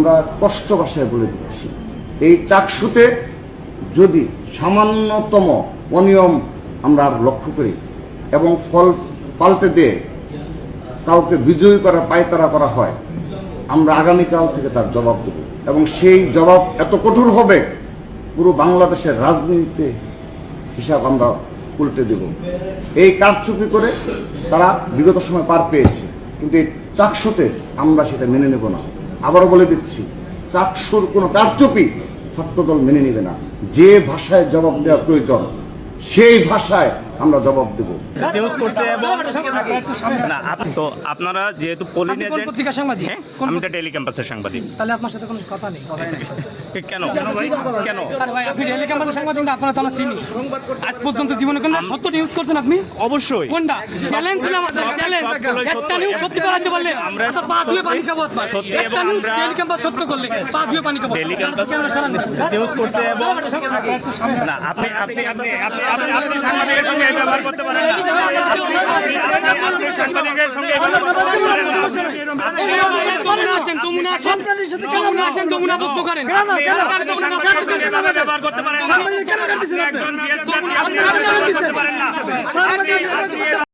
আমরা স্পষ্ট ভাষায় বলে দিচ্ছি, এই চাকসুতে যদি সামান্যতম অনিয়ম আমরা লক্ষ্য করি এবং ফল পাল্টে দিয়ে কাউকে বিজয়ী করার পায়তারা করা হয়, আমরা আগামীকাল থেকে তার জবাব দেব এবং সেই জবাব এত কঠোর হবে পুরো বাংলাদেশের রাজনীতিতে হিসাব আমরা উল্টে দেব। এই কারচুপি করে তারা বিগত সময় পার পেয়েছে, কিন্তু এই চাকসুতে আমরা সেটা মেনে নেব না। আবারও বলে দিচ্ছি, চাকসুর কোনো কারচুপি ছাত্রদল মেনে নেবে না। যে ভাষায় জবাব দেওয়া প্রয়োজন সেই ভাষায় আমরা জবাব দেব। তো আপনারা যেহেতু পোলিং এজেন্ট, পত্রিকা সাংবাদিক, আমি তো ডেইলি ক্যাম্পাসের সাংবাদিক। তাহলে আপনার সাথে কোনো কথা নেই। কেন কেন? আরে ভাই, আপনি ডেইলি ক্যাম্পাসের সাংবাদিক না, আপনারা তো আমরা চিনি। আজ পর্যন্ত জীবনে কোন সত্য নিউজ করছেন আপনি? অবশ্যই। কোনটা চ্যালেঞ্জ দিলাম? চ্যালেঞ্জ একটা নিউজ সত্যি করাতে পারলে আমরা পা ধুয়ে পানি খাবো। সত্যি এবং একটা নিউজ আমরা ডেইলি ক্যাম্পাস সত্য করলে পা ধুয়ে পানি খাবো। ডেইলি ক্যাম্পাস নিউজ করছে এবং না, আপনি আপনি আপনি আপনি আপনি সাংবাদিকের সঙ্গে এই ব্যবহার করতে পারেন না। আপনি সাংবাদিকের সঙ্গে এই ব্যবহার করতে পারেন না। যমুনা বসবো করেন ব্যবহার করতে পারেন না।